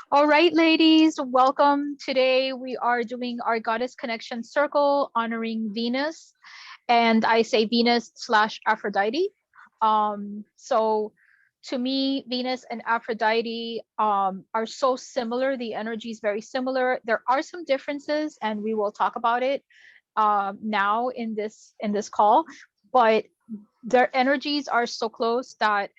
All right, ladies, welcome. Today we are doing our Goddess Connection Circle honoring Venus, and I say Venus slash Aphrodite. So to me, Venus and Aphrodite are so similar. The energy is very similar. There are some differences, and we will talk about it now in this call. But their energies are so close that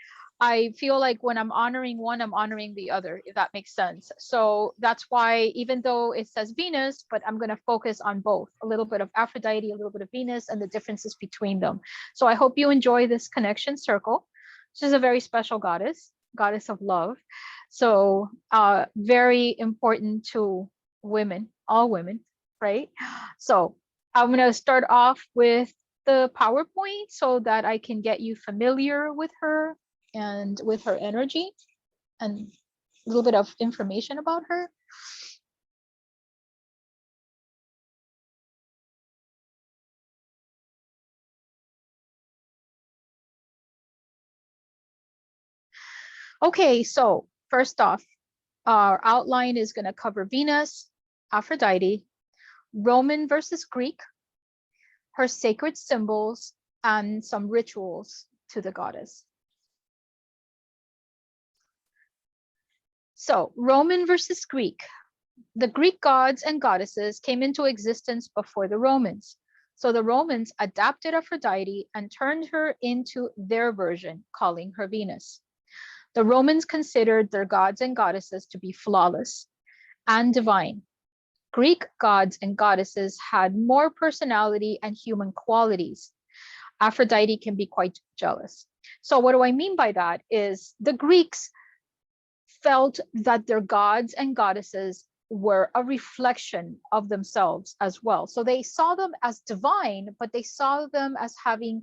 I feel like when I'm honoring one, I'm honoring the other, if that makes sense. So that's why, even though it says Venus, but I'm going to focus on both, a little bit of Aphrodite, a little bit of Venus, and the differences between them. So I hope you enjoy this connection circle. She's a very special goddess, goddess of love. So very important to women, all women, right? So I'm going to start off with the PowerPoint so that I can get you familiar with her and with her energy and a little bit of information about her. Okay, so first off, our outline is going to cover Venus, Aphrodite, Roman versus Greek, her sacred symbols, and some rituals to the goddess. So, Roman versus Greek. The Greek gods and goddesses came into existence before the Romans. So the Romans adapted Aphrodite and turned her into their version, calling her Venus. The Romans considered their gods and goddesses to be flawless and divine. Greek gods and goddesses had more personality and human qualities. Aphrodite can be quite jealous. So what do I mean by that is the Greeks felt that their gods and goddesses were a reflection of themselves as well. So they saw them as divine, but they saw them as having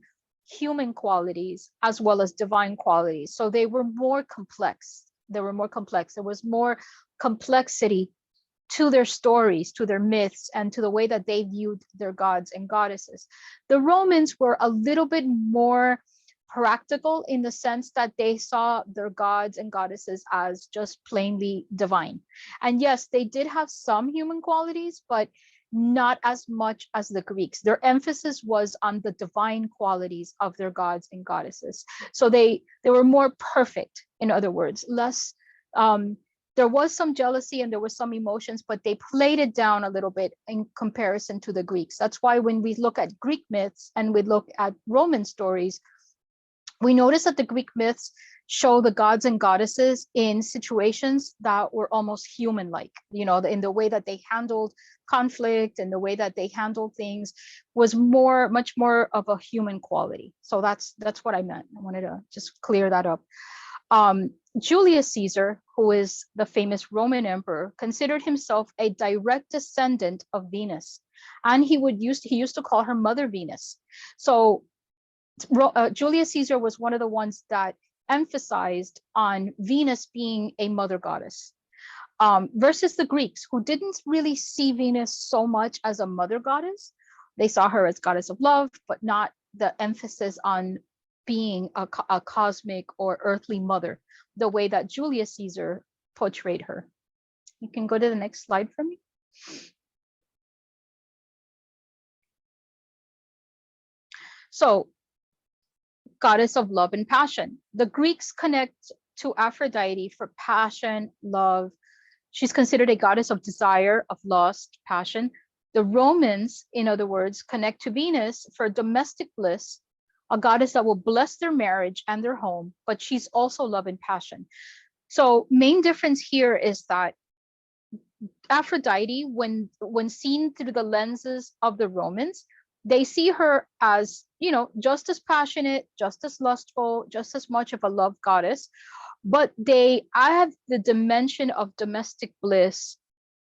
human qualities as well as divine qualities. So they were more complex. They were more complex. There was more complexity to their stories, to their myths, and to the way that they viewed their gods and goddesses. The Romans were a little bit more practical in the sense that they saw their gods and goddesses as just plainly divine. And yes, they did have some human qualities, but not as much as the Greeks. Their emphasis was on the divine qualities of their gods and goddesses. So they were more perfect, in other words, less there was some jealousy and there was some emotions, but they played it down a little bit in comparison to the Greeks. That's why when we look at Greek myths and we look at Roman stories, we notice that the Greek myths show the gods and goddesses in situations that were almost human-like, in the way that they handled conflict and the way that they handled things was much more of a human quality. So that's what I meant. I wanted to just clear that up. Julius Caesar, who is the famous Roman emperor, considered himself a direct descendant of Venus, and he used to call her Mother Venus. So Julius Caesar was one of the ones that emphasized on Venus being a mother goddess, versus the Greeks, who didn't really see Venus so much as a mother goddess. They saw her as goddess of love, but not the emphasis on being a cosmic or earthly mother, the way that Julius Caesar portrayed her. You can go to the next slide for me. So, goddess of love and passion. The Greeks connect to Aphrodite for passion, love. She's considered a goddess of desire, of lust, passion. The Romans, in other words, connect to Venus for domestic bliss, a goddess that will bless their marriage and their home, but she's also love and passion. So main difference here is that Aphrodite, when seen through the lenses of the Romans, they see her as, just as passionate, just as lustful, just as much of a love goddess, but they add the dimension of domestic bliss,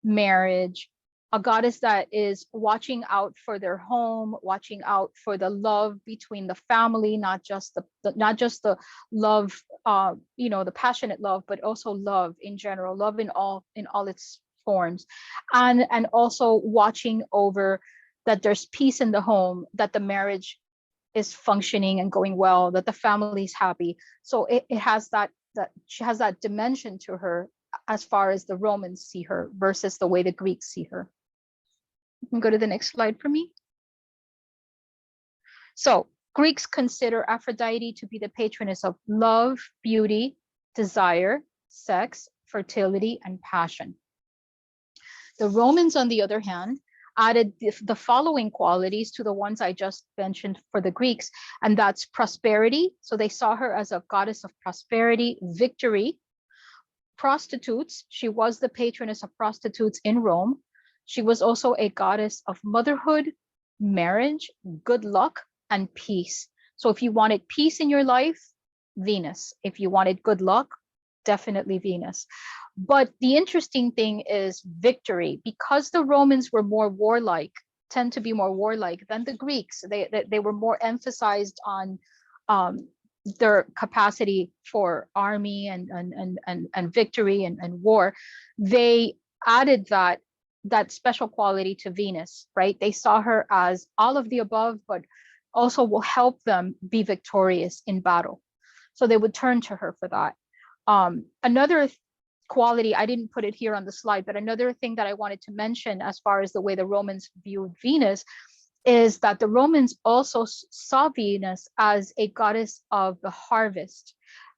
marriage, a goddess that is watching out for their home, watching out for the love between the family, not just the love, the passionate love, but also love in general, love in all its forms, and also watching over that there's peace in the home, that the marriage is functioning and going well, that the family's happy. So it has that she has that dimension to her as far as the Romans see her versus the way the Greeks see her. You can go to the next slide for me. So Greeks consider Aphrodite to be the patroness of love, beauty, desire, sex, fertility, and passion. The Romans, on the other hand, added the following qualities to the ones I just mentioned for the Greeks, and that's prosperity. So they saw her as a goddess of prosperity, victory, prostitutes. She was the patroness of prostitutes in Rome. She was also a goddess of motherhood, marriage, good luck, and peace. So if you wanted peace in your life, Venus. If you wanted good luck, definitely Venus. But the interesting thing is victory, because the Romans were more warlike, tend to be more warlike than the Greeks. They were more emphasized on their capacity for army and victory and war. They added that special quality to Venus, right? They saw her as all of the above, but also will help them be victorious in battle. So they would turn to her for that. Another quality, I didn't put it here on the slide, but another thing that I wanted to mention as far as the way the Romans viewed Venus is that the Romans also saw Venus as a goddess of the harvest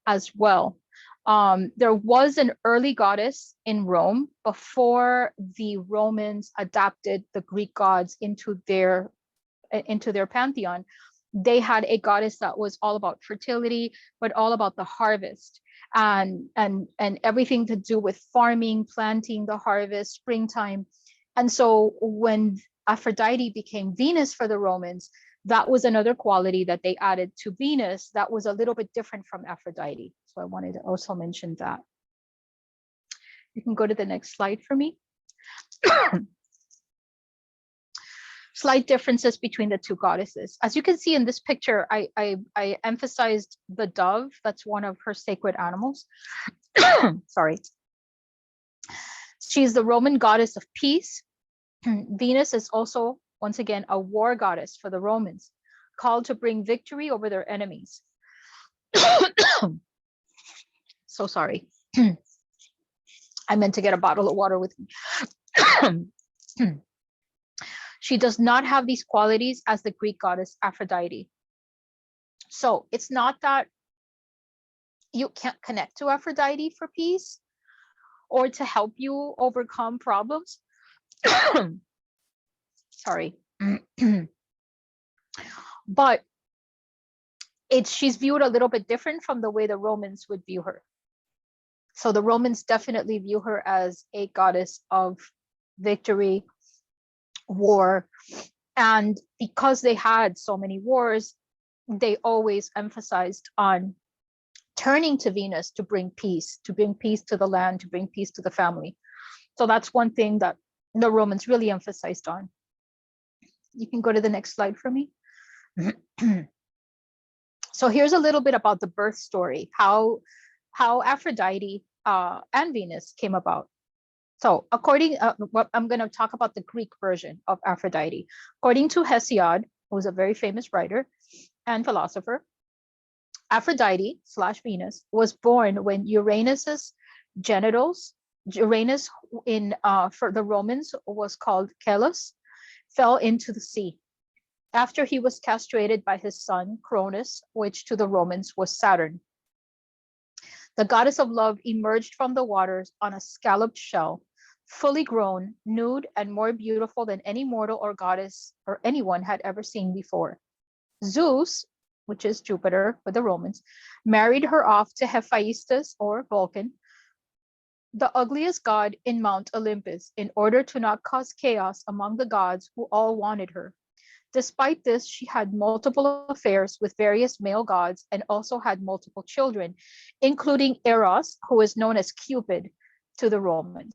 as well. There was an early goddess in Rome before the Romans adapted the Greek gods into their pantheon. They had a goddess that was all about fertility, but all about the harvest and everything to do with farming, planting, the harvest, springtime. And so when Aphrodite became Venus for the Romans, that was another quality that they added to Venus that was a little bit different from Aphrodite. So I wanted to also mention that. You can go to the next slide for me. Slight differences between the two goddesses. As you can see in this picture, I emphasized the dove. That's one of her sacred animals. Sorry. She's the Roman goddess of peace. Venus is also, once again, a war goddess for the Romans, called to bring victory over their enemies. So sorry. I meant to get a bottle of water with me. She does not have these qualities as the Greek goddess Aphrodite. So it's not that you can't connect to Aphrodite for peace or to help you overcome problems. Sorry. But she's viewed a little bit different from the way the Romans would view her. So the Romans definitely view her as a goddess of victory, war, and because they had so many wars, they always emphasized on turning to Venus to bring peace to the land, to bring peace to the family. So that's one thing that the Romans really emphasized on. You can go to the next slide for me. So here's a little bit about the birth story, how Aphrodite and Venus came about. So I'm going to talk about the Greek version of Aphrodite. According to Hesiod, who was a very famous writer and philosopher, Aphrodite / Venus was born when Uranus's genitals, Uranus for the Romans was called Kelos, fell into the sea after he was castrated by his son Cronus, which to the Romans was Saturn. The goddess of love emerged from the waters on a scalloped shell, fully grown, nude, and more beautiful than any mortal or goddess or anyone had ever seen before. Zeus, which is Jupiter for the Romans, married her off to Hephaestus or Vulcan, the ugliest god in Mount Olympus, in order to not cause chaos among the gods who all wanted her. Despite this, she had multiple affairs with various male gods and also had multiple children, including Eros, who is known as Cupid to the Romans.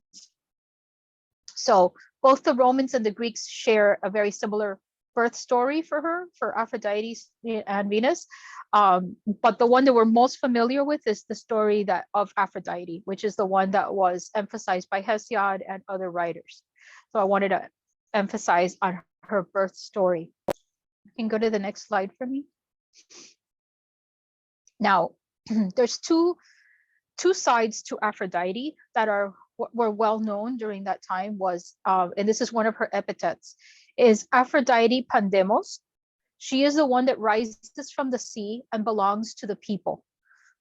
So both the Romans and the Greeks share a very similar birth story for her, for Aphrodite and Venus. But the one that we're most familiar with is the story of Aphrodite, which is the one that was emphasized by Hesiod and other writers. So I wanted to emphasize on her birth story. You can go to the next slide for me. Now, there's two two sides to Aphrodite that were well known during that time was, and this is one of her epithets, is Aphrodite Pandemos. She is the one that rises from the sea and belongs to the people.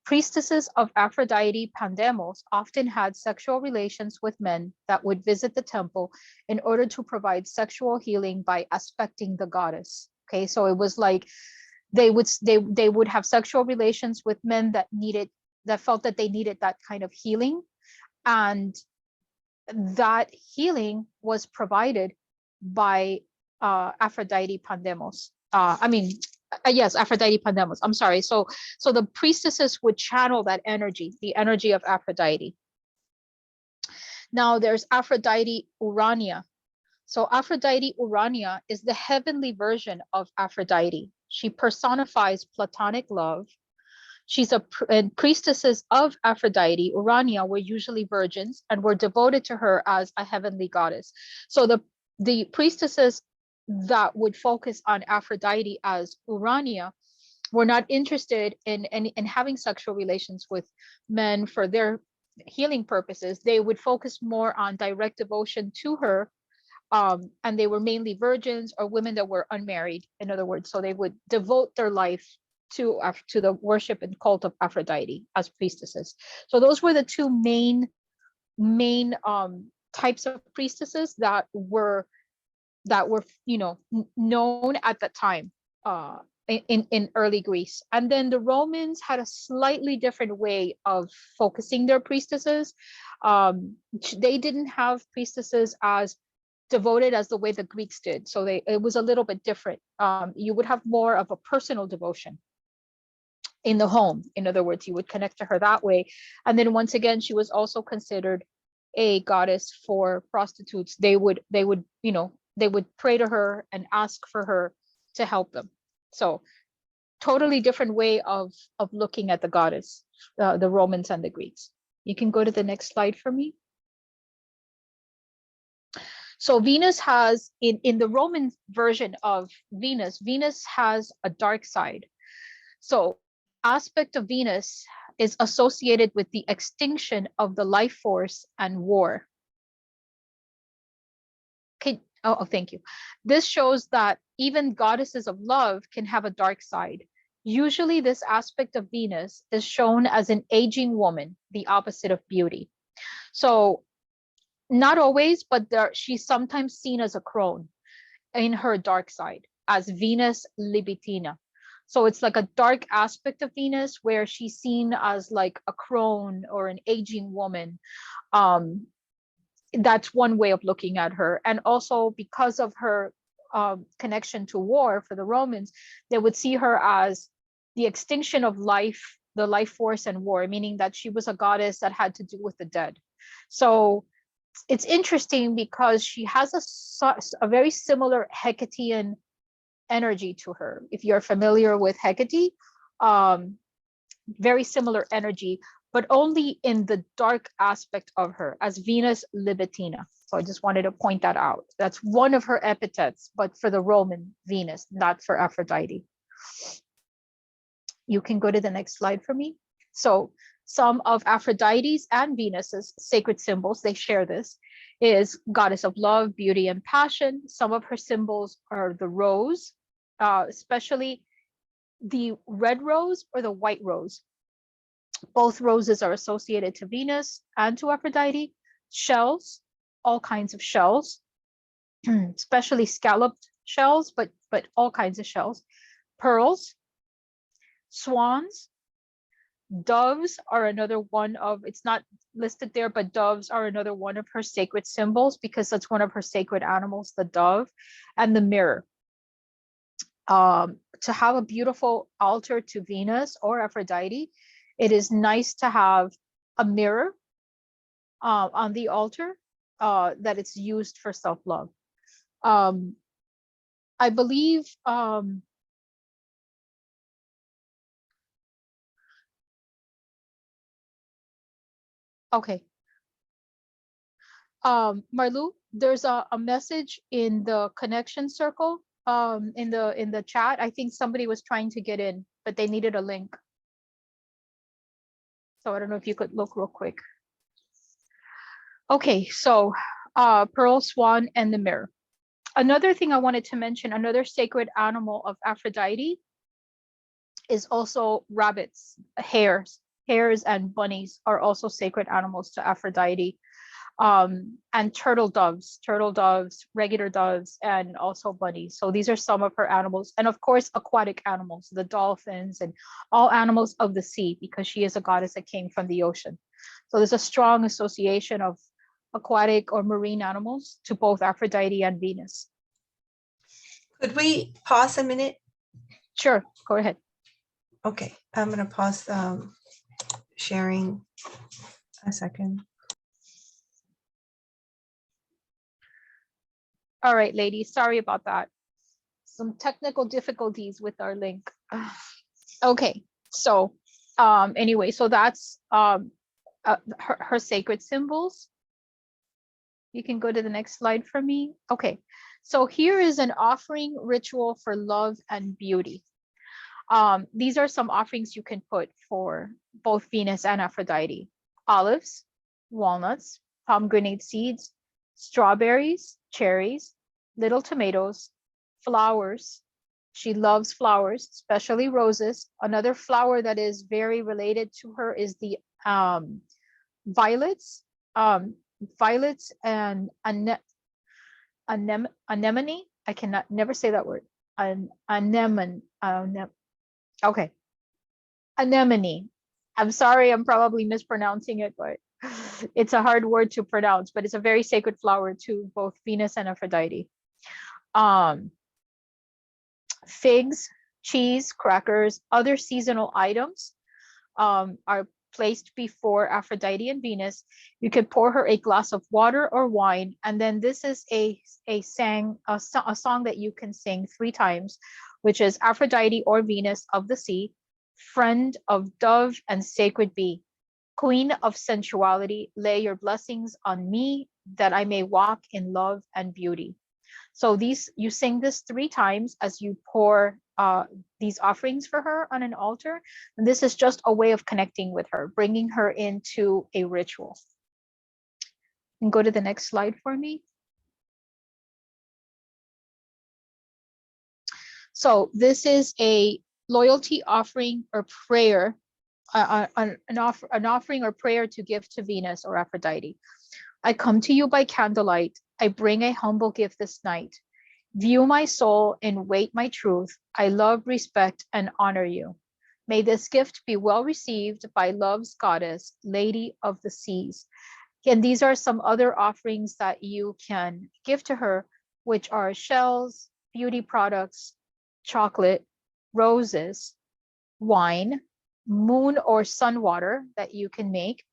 Priestesses of Aphrodite Pandemos often had sexual relations with men that would visit the temple in order to provide sexual healing by aspecting the goddess. Okay, so it was like they would have sexual relations with men that felt that they needed that kind of healing, and that healing was provided by Aphrodite Pandemos. Yes, Aphrodite Pandemos. I'm sorry. So the priestesses would channel that energy, the energy of Aphrodite. Now there's Aphrodite Urania. So Aphrodite Urania is the heavenly version of Aphrodite. She personifies platonic love. And priestesses of Aphrodite Urania were usually virgins and were devoted to her as a heavenly goddess. So the priestesses that would focus on Aphrodite as Urania were not interested in having sexual relations with men for their healing purposes. They would focus more on direct devotion to her, and they were mainly virgins or women that were unmarried, in other words. So they would devote their life to the worship and cult of Aphrodite as priestesses. So those were the two main types of priestesses that were known at that time in early Greece. And then the Romans had a slightly different way of focusing their priestesses. They didn't have priestesses as devoted as the way the Greeks did. So it was a little bit different. You would have more of a personal devotion in the home. In other words, you would connect to her that way. And then once again, she was also considered a goddess for prostitutes. They would pray to her and ask for her to help them. So totally different way of looking at the goddess, the Romans and the Greeks. You can go to the next slide for me. So Venus has, in the Roman version of Venus has a dark side. So aspect of Venus is associated with the extinction of the life force and war. Okay. Oh, thank you. This shows that even goddesses of love can have a dark side. Usually this aspect of Venus is shown as an aging woman, the opposite of beauty. So not always, but she's sometimes seen as a crone in her dark side, as Venus Libitina. So it's like a dark aspect of Venus where she's seen as like a crone or an aging woman. That's one way of looking at her. And also because of her connection to war for the Romans, they would see her as the extinction of life, the life force and war, meaning that she was a goddess that had to do with the dead. So it's interesting because she has a very similar Hecatian energy to her. If you're familiar with Hecate, very similar energy, but only in the dark aspect of her as Venus Libitina. So I just wanted to point that out. That's one of her epithets, but for the Roman Venus, not for Aphrodite. You can go to the next slide for me. So some of Aphrodite's and Venus's sacred symbols, they share this, is goddess of love, beauty, and passion. Some of her symbols are the rose, especially the red rose or the white rose. Both roses are associated to Venus and to Aphrodite. Shells, all kinds of shells, especially scalloped shells, but all kinds of shells. Pearls, swans, doves are another one of, it's not listed there, but doves are another one of her sacred symbols because that's one of her sacred animals, the dove, and the mirror. To have a beautiful altar to Venus or Aphrodite, it is nice to have a mirror on the altar that it's used for self-love. I believe okay. Marlu, there's a message in the connection circle in the chat. I think somebody was trying to get in, but they needed a link. So I don't know if you could look real quick. Okay, so pearl, swan, and the mirror. Another thing I wanted to mention, another sacred animal of Aphrodite is also rabbits, hares. Hares and bunnies are also sacred animals to Aphrodite. And turtle doves, regular doves, and also bunnies. So these are some of her animals. And of course, aquatic animals, the dolphins and all animals of the sea, because she is a goddess that came from the ocean. So there's a strong association of aquatic or marine animals to both Aphrodite and Venus. Could we pause a minute? Sure, go ahead. Okay, I'm going to pause sharing a second. All right, ladies, sorry about that. Some technical difficulties with our link. Okay, so anyway, so that's her sacred symbols. You can go to the next slide for me. Okay, so here is an offering ritual for love and beauty. These are some offerings you can put for both Venus and Aphrodite. Olives, walnuts, pomegranate seeds, strawberries, cherries, little tomatoes, flowers. She loves flowers, especially roses. Another flower that is very related to her is the violets. Violets and anemone. I cannot never say that word. Anemone. Okay. Anemone. I'm sorry, I'm probably mispronouncing it, but it's a hard word to pronounce, but it's a very sacred flower to both Venus and Aphrodite. Figs, cheese, crackers, other seasonal items are placed before Aphrodite and Venus. You could pour her a glass of water or wine, and then this is a song that you can sing 3 times, which is Aphrodite or Venus of the sea, friend of dove and sacred bee, queen of sensuality, lay your blessings on me that I may walk in love and beauty. So you sing this 3 times as you pour these offerings for her on an altar. And this is just a way of connecting with her, bringing her into a ritual. And go to the next slide for me. So this is a loyalty offering or prayer, an offering or prayer to give to Venus or Aphrodite. I come to you by candlelight. I bring a humble gift this night. View my soul and weight my truth. I love, respect, and honor you. May this gift be well received by love's goddess, Lady of the Seas. And these are some other offerings that you can give to her, which are shells, beauty products, chocolate, roses, wine, moon or sun water that you can make,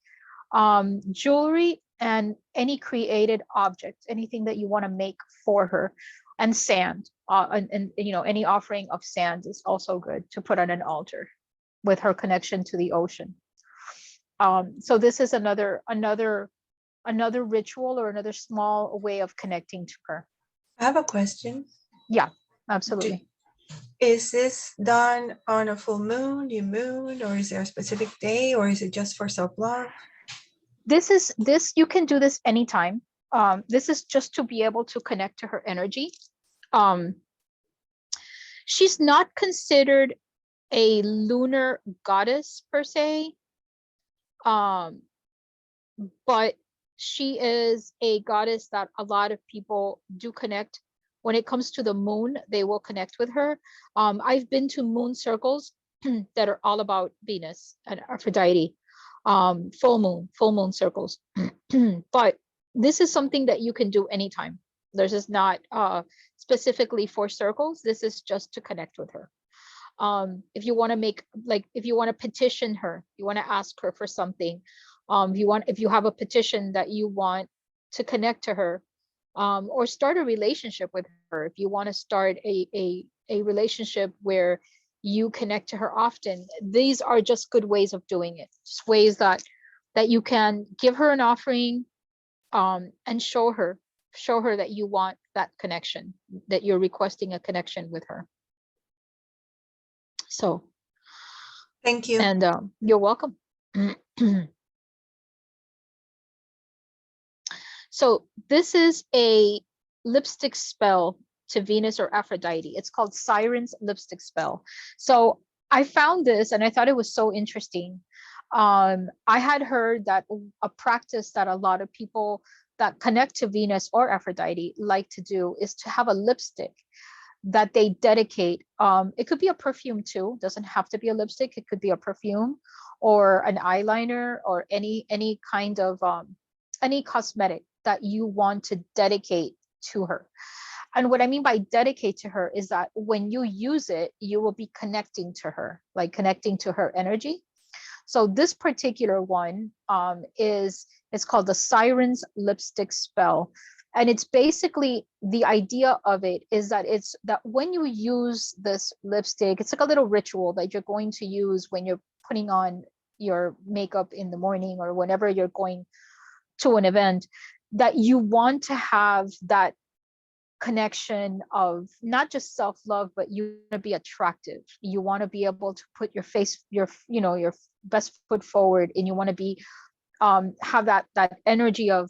jewelry, and any created object, anything that you want to make for her, and sand. And you know, any offering of sand is also good to put on an altar with her connection to the ocean. So this is another ritual or another small way of connecting to her. I have a question. Yeah, absolutely. Is this done on a full moon, new moon, or is there a specific day, or is it just for self-love? This you can do this anytime. This is just to be able to connect to her energy. She's not considered a lunar goddess per se, but she is a goddess that a lot of people do connect. When it comes to the moon, they will connect with her. I've been to moon circles that are all about Venus and Aphrodite, full moon circles. But this is something that you can do anytime. This is not specifically for circles. This is just to connect with her. If you want to make, like, if you want to petition her, you want to ask her for something, if you have a petition that you want to connect to her, or start a relationship with her, if you want to start a relationship where you connect to her often, these are just good ways of doing it. Just ways that you can give her an offering, and show her that you want that connection, that you're requesting a connection with her. So thank you. And you're welcome. So this is a lipstick spell to Venus or Aphrodite. It's called Sirens lipstick spell. So I found this and I thought it was so interesting. I had heard that a practice that a lot of people that connect to Venus or Aphrodite like to do is to have a lipstick that they dedicate. It could be a perfume too, doesn't have to be a lipstick. It could be a perfume or an eyeliner or any kind of any cosmetic that you want to dedicate to her. And what I mean by dedicate to her is that when you use it, you will be connecting to her, like connecting to her energy. So this particular one is it's called the Sirens lipstick spell. And it's basically the idea of it is that it's that when you use this lipstick, it's like a little ritual that you're going to use when you're putting on your makeup in the morning or whenever you're going to an event, that you want to have that connection of not just self-love, but you want to be attractive. You want to be able to put your face, your your best foot forward, and you want to be have that energy of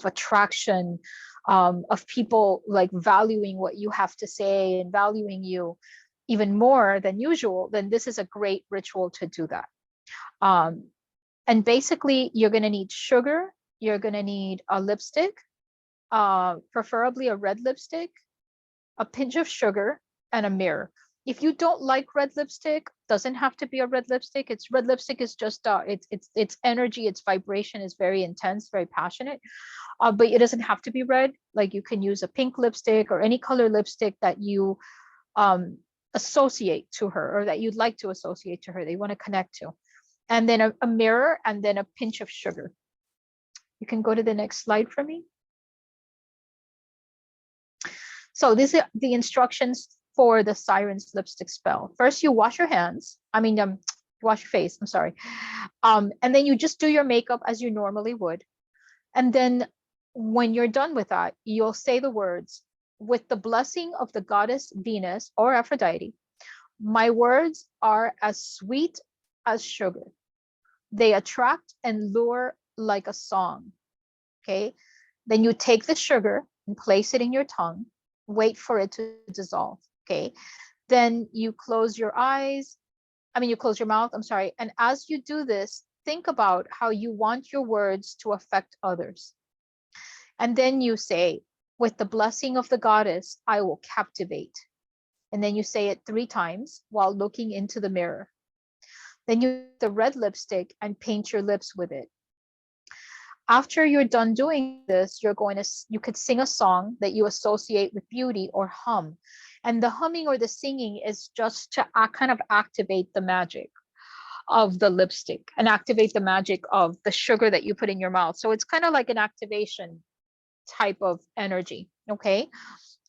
attraction, of people like valuing what you have to say and valuing you even more than usual. Then this is a great ritual to do that. And basically, you're going to need sugar. You're going to need a lipstick, preferably a red lipstick, a pinch of sugar, and a mirror. If you don't like red lipstick, doesn't have to be a red lipstick. It's red lipstick is just its energy, its vibration is very intense, very passionate. But it doesn't have to be red. Like you can use a pink lipstick or any color lipstick that you associate to her or that you'd like to associate to her, that you want to connect to. And then a mirror and then a pinch of sugar. You can go to the next slide for me. So these are the instructions for the Sirens lipstick spell. First, you wash your hands. Wash your face. I'm sorry. And then you just do your makeup as you normally would. And then when you're done with that, you'll say the words, with the blessing of the goddess Venus or Aphrodite, my words are as sweet as sugar. They attract and lure like a song. Okay. Then you take the sugar and place it in your tongue. Wait for it to dissolve. Okay. Then you close your eyes. You close your mouth. I'm sorry. And as you do this, think about how you want your words to affect others. And then you say, with the blessing of the goddess, I will captivate. And then you say it 3 times while looking into the mirror. Then you use the red lipstick and paint your lips with it. After you're done doing this, you could sing a song that you associate with beauty or hum. And the humming or the singing is just to kind of activate the magic of the lipstick and activate the magic of the sugar that you put in your mouth. So it's kind of like an activation type of energy. Okay.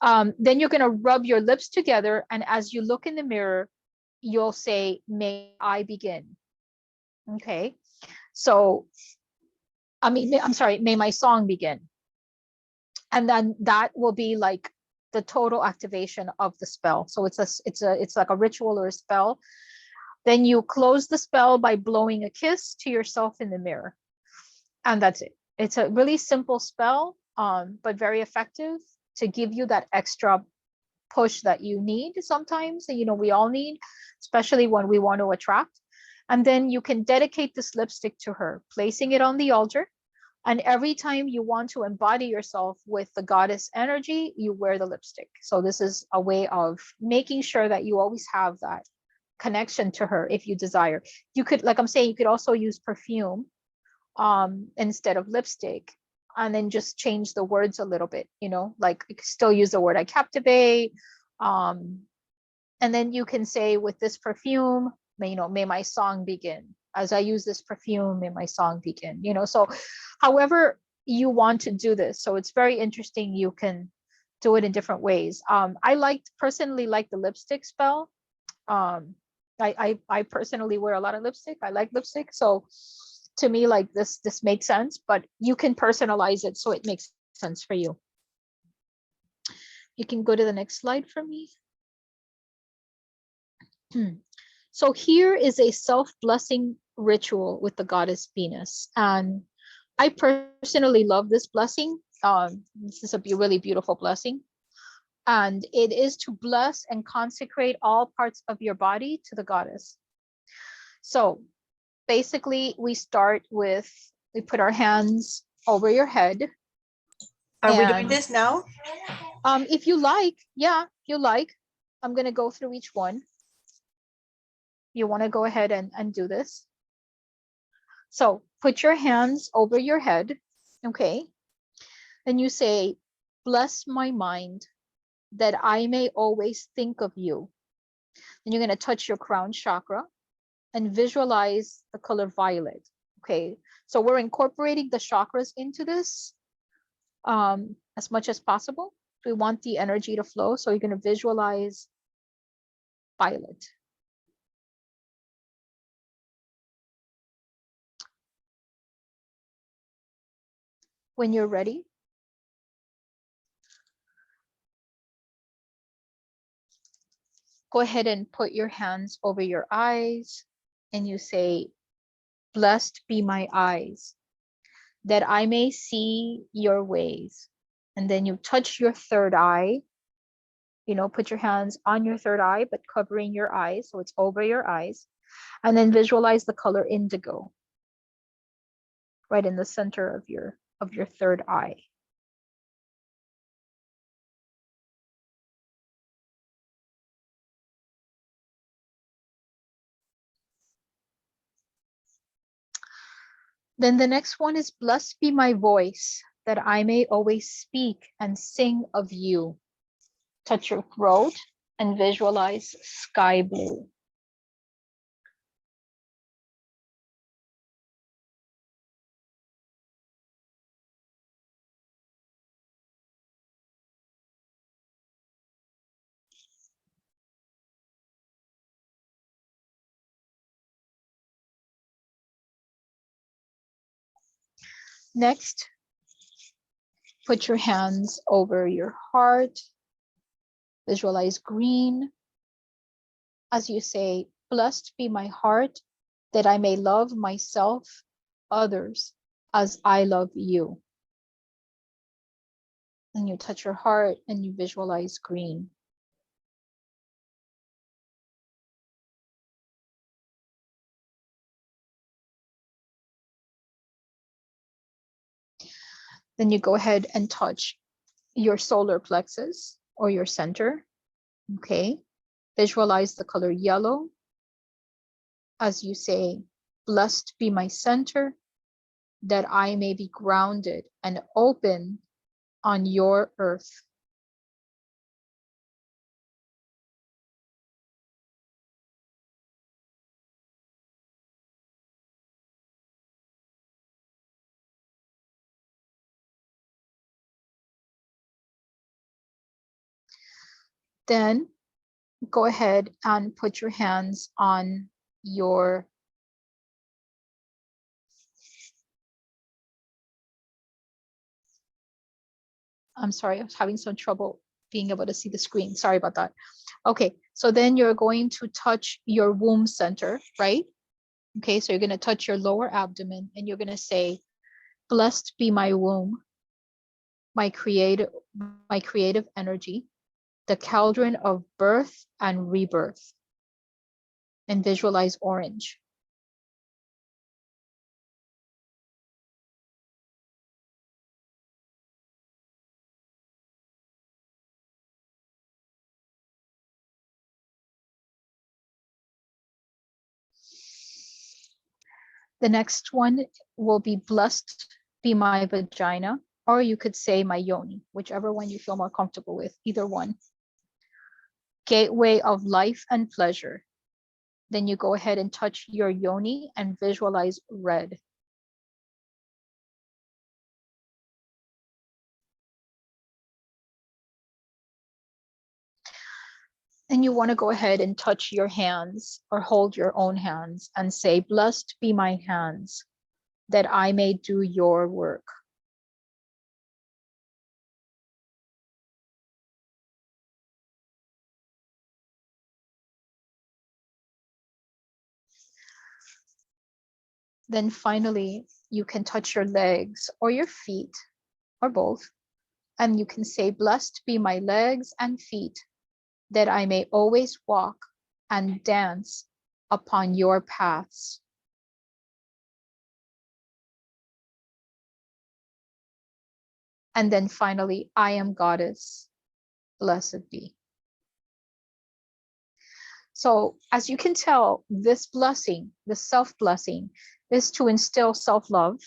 Then you're going to rub your lips together. And as you look in the mirror, you'll say, may I begin. Okay. So may my song begin. And then that will be like the total activation of the spell. So it's like a ritual or a spell. Then you close the spell by blowing a kiss to yourself in the mirror. And that's it. It's a really simple spell, but very effective to give you that extra push that you need sometimes, we all need, especially when we want to attract. And then you can dedicate this lipstick to her, placing it on the altar. And every time you want to embody yourself with the goddess energy, you wear the lipstick. So this is a way of making sure that you always have that connection to her if you desire. You could, like I'm saying, you could also use perfume instead of lipstick, and then just change the words a little bit, like you could still use the word I captivate. And then you can say, with this perfume, may my song begin. As I use this perfume, may my song begin. So however you want to do this. So it's very interesting. You can do it in different ways. I personally like the lipstick spell. I personally wear a lot of lipstick. I like lipstick. So to me, like this makes sense, but you can personalize it so it makes sense for you. You can go to the next slide for me. So here is a self-blessing ritual with the goddess Venus. And I personally love this blessing. This is a really beautiful blessing. And it is to bless and consecrate all parts of your body to the goddess. So basically, we put our hands over your head. Are we doing And this now? if you like, yeah, if you like, I'm going to go through each one. You want to go ahead and do this. So put your hands over your head, okay? And you say, bless my mind that I may always think of you. And you're going to touch your crown chakra and visualize the color violet, okay? So we're incorporating the chakras into this as much as possible. We want the energy to flow. So you're going to visualize violet. When you're ready, go ahead and put your hands over your eyes and you say, blessed be my eyes, that I may see your ways. And then you touch your third eye, put your hands on your third eye, but covering your eyes. So it's over your eyes. And then visualize the color indigo right in the center of your third eye. Then the next one is blessed be my voice, that I may always speak and sing of you. Touch your throat and visualize sky blue. Next, put your hands over your heart. Visualize green as you say, blessed be my heart that I may love myself, others, as I love you. And you touch your heart and you visualize green. Then you go ahead and touch your solar plexus or your center. Okay. Visualize the color yellow as you say, blessed be my center that I may be grounded and open on your earth. Then go ahead and put your hands on your I'm sorry, I was having some trouble being able to see the screen. Sorry about that. Okay, so then you're going to touch your womb center, right? Okay, so you're going to touch your lower abdomen and you're going to say, blessed be my womb, my creative energy, the cauldron of birth and rebirth, and visualize orange. The next one will be blessed be my vagina, or you could say my yoni, whichever one you feel more comfortable with, either one. Gateway of life and pleasure. Then you go ahead and touch your yoni and visualize red. And you want to go ahead and touch your hands or hold your own hands and say, blessed be my hands that I may do your work. Then finally, you can touch your legs or your feet or both. And you can say, blessed be my legs and feet, that I may always walk and dance upon your paths. And then finally, I am goddess, blessed be. So as you can tell, this blessing, the self-blessing, is to instill self-love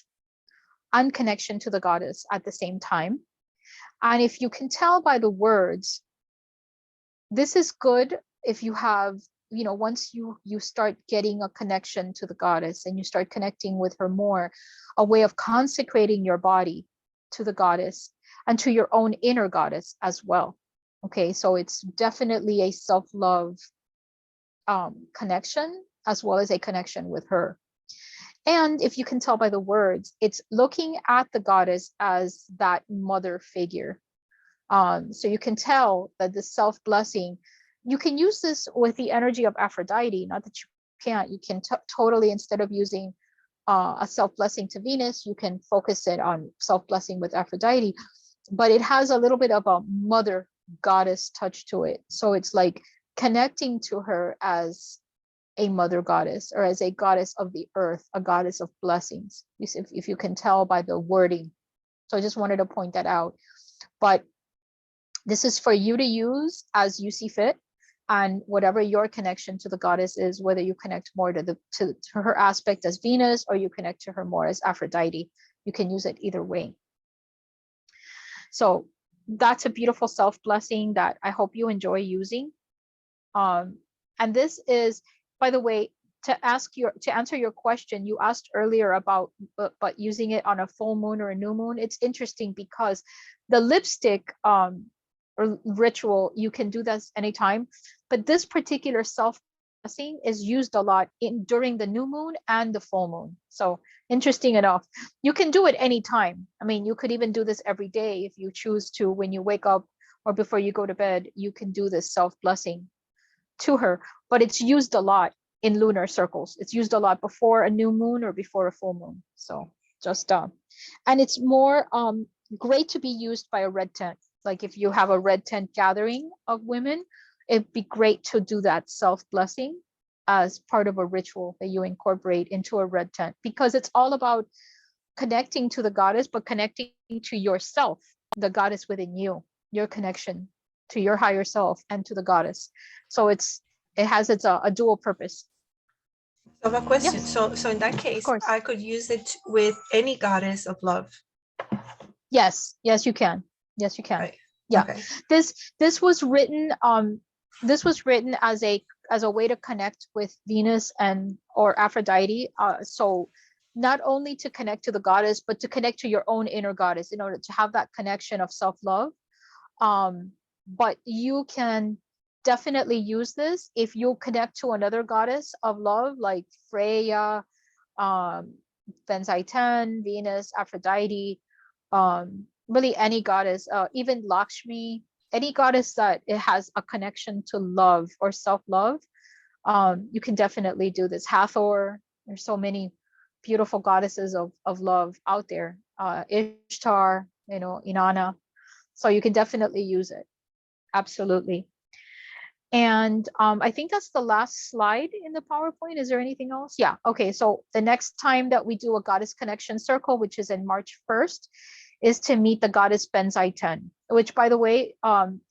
and connection to the goddess at the same time. And if you can tell by the words, this is good if you have, once you start getting a connection to the goddess and you start connecting with her more, a way of consecrating your body to the goddess and to your own inner goddess as well. Okay, so it's definitely a self-love connection as well as a connection with her. And if you can tell by the words, it's looking at the goddess as that mother figure. So you can tell that the self-blessing, you can use this with the energy of Aphrodite, not that you can't, you can totally, instead of using a self-blessing to Venus, you can focus it on self-blessing with Aphrodite, but it has a little bit of a mother goddess touch to it. So it's like connecting to her as a mother goddess or as a goddess of the earth, a goddess of blessings, if you can tell by the wording. So I just wanted to point that out. But this is for you to use as you see fit, and whatever your connection to the goddess is, whether you connect more to her aspect as Venus or you connect to her more as Aphrodite, you can use it either way. So that's a beautiful self-blessing that I hope you enjoy using. And this is, by the way, to answer your question, you asked earlier about but using it on a full moon or a new moon. It's interesting because the lipstick or ritual, you can do this anytime, but this particular self-blessing is used a lot during the new moon and the full moon. So interesting enough, you can do it anytime. I mean, you could even do this every day if you choose to. When you wake up or before you go to bed, you can do this self-blessing to her, but it's used a lot in lunar circles. It's used a lot before a new moon or before a full moon. So just and it's more great to be used by a red tent. Like if you have a red tent gathering of women, it'd be great to do that self-blessing as part of a ritual that you incorporate into a red tent, because it's all about connecting to the goddess, but connecting to yourself, the goddess within you, your connection to your higher self and to the goddess. So it has a dual purpose. So I have a question. Yes, So in that of case, course. I could use it with any goddess of love. Yes, you can. Yes, you can. Right. Yeah. Okay. This was written as a way to connect with Venus or Aphrodite. So not only to connect to the goddess, but to connect to your own inner goddess in order to have that connection of self-love. But you can definitely use this if you connect to another goddess of love, like Freya, Benzaiten, Venus, Aphrodite, really any goddess, even Lakshmi, any goddess that it has a connection to love or self-love. You can definitely do this. Hathor, there's so many beautiful goddesses of love out there. Ishtar, Inanna. So you can definitely use it. Absolutely. And I think that's the last slide in the PowerPoint. Is there anything else? Yeah. Okay. So the next time that we do a goddess connection circle, which is in March 1st, is to meet the goddess Benzaiten, which, by the way,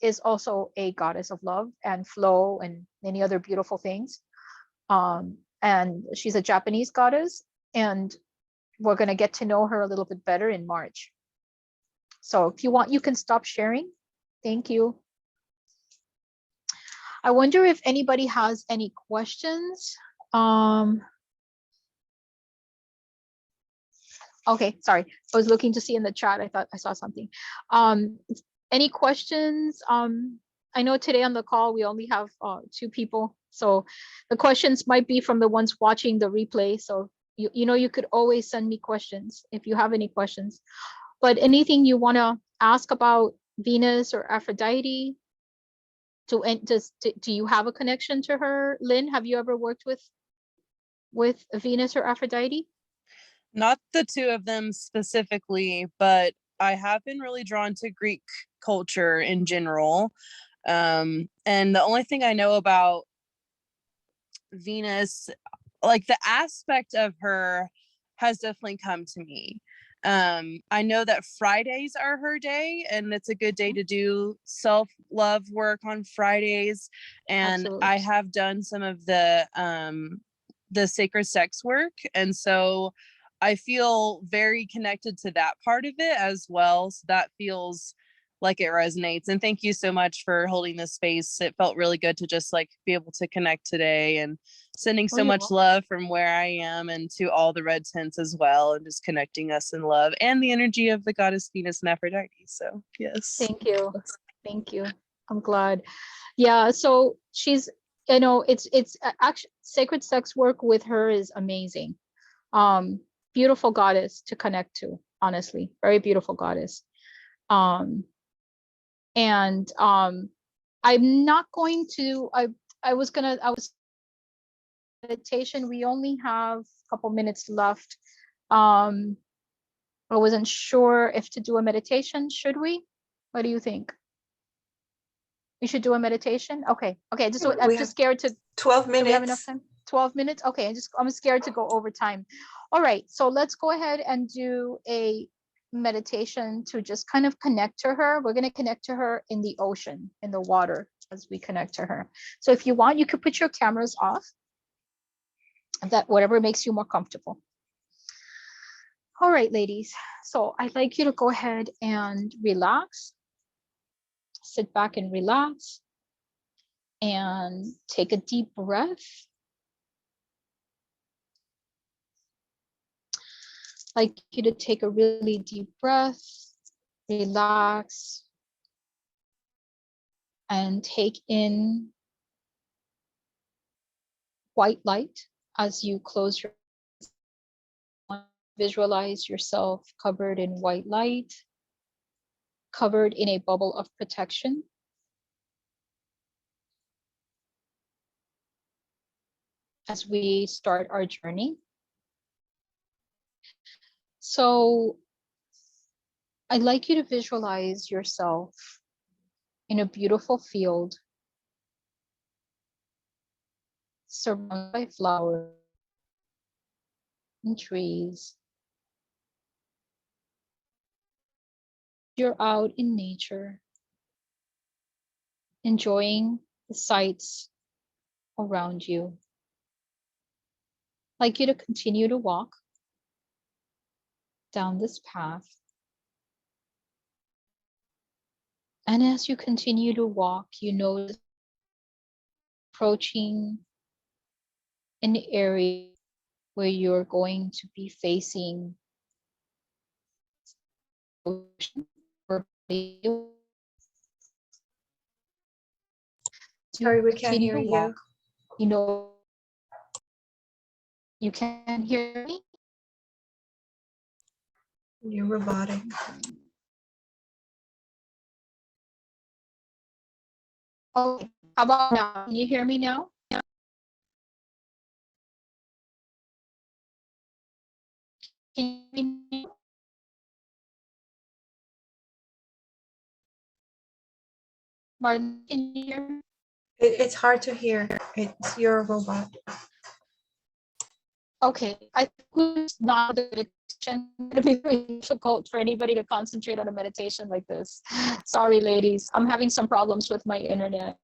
is also a goddess of love and flow and many other beautiful things. And she's a Japanese goddess, and we're going to get to know her a little bit better in March. So if you want, you can stop sharing. Thank you. I wonder if anybody has any questions. Okay, sorry. I was looking to see in the chat. I thought I saw something. Any questions? I know today on the call, we only have 2 people. So the questions might be from the ones watching the replay. So, you could always send me questions if you have any questions. But anything you want to ask about Venus or Aphrodite? Do you have a connection to her, Lynn? Have you ever worked with Venus or Aphrodite? Not the two of them specifically, but I have been really drawn to Greek culture in general. And the only thing I know about Venus, like the aspect of her, has definitely come to me. I know that Fridays are her day, and it's a good day to do self-love work on Fridays. And Absolutely. I have done some of the sacred sex work, and so I feel very connected to that part of it as well. So that feels like it resonates. And thank you so much for holding this space. It felt really good to just like be able to connect today, and sending Oh, so you're much welcome. love from where I am and to all the red tents as well, and just connecting us in love and the energy of the goddess Venus and Aphrodite. So yes. Thank you. Thank you. I'm glad. Yeah, so she's, it's actually sacred sex work with her is amazing. Beautiful goddess to connect to, honestly. Very beautiful goddess. Um, and I'm not going to, I was meditation. We only have a couple minutes left. I wasn't sure if to do a meditation. Should we? What do you think? We should do a meditation? Okay. Okay. I'm We just have scared to, 12 do we have enough minutes. time? 12 minutes? Okay. I'm scared to go over time. All right. So let's go ahead and do a meditation to just kind of connect to her. We're going to connect to her in the ocean, in the water, as we connect to her. So if you want, you could put your cameras off, that whatever makes you more comfortable. All right, ladies. So I'd like you to go ahead and relax. Sit back and relax and take a deep breath. I'd like you to take a really deep breath, relax, and take in white light as you close your eyes. Visualize yourself covered in white light, covered in a bubble of protection. As we start our journey. So I'd like you to visualize yourself in a beautiful field, surrounded by flowers and trees. You're out in nature, enjoying the sights around you. I'd like you to continue to walk down this path. And as you continue to walk, you notice approaching an area where you're going to be facing ocean or Sorry, we can't continue hear to you. walk. You can hear me? You're robotic. Okay, how about now? Can you hear me now? Can you hear me? Martin, can you hear me? It's hard to hear. It's your robot. Okay, I think it's not the meditation. It's going to be very difficult for anybody to concentrate on a meditation like this. Sorry, ladies. I'm having some problems with my internet.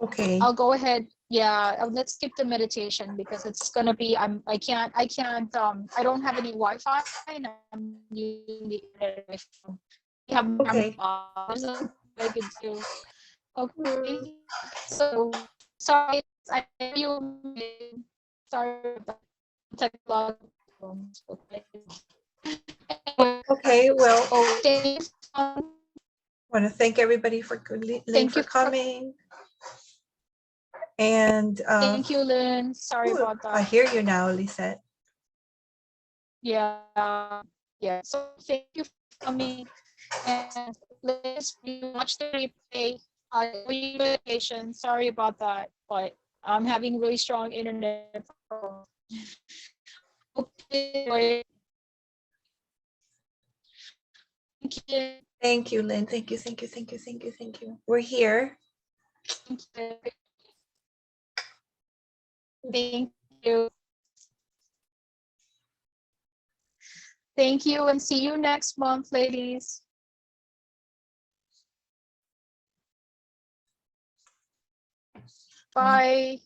Okay. I'll go ahead. Yeah, let's skip the meditation because it's gonna be. I can't. I don't have any Wi-Fi, and I'm using the internet. On my phone. We have Okay. there's nothing I could do. Okay. So sorry. I know you. Sorry about technological problems. Okay. Okay. Well, So thanks. I want to thank everybody for Lynn Thank for you. coming. And Thank you, Lynn. Sorry ooh, about I that. hear you now, Lisette. Yeah, yeah. So thank you for coming, and let's watch the replay. Meditation. Sorry about that, but I'm having really strong internet. Okay. Thank you. Thank you, Lynn. Thank you, thank you, thank you, thank you, thank you. We're here. Thank you. Thank you, and see you next month, ladies. Bye.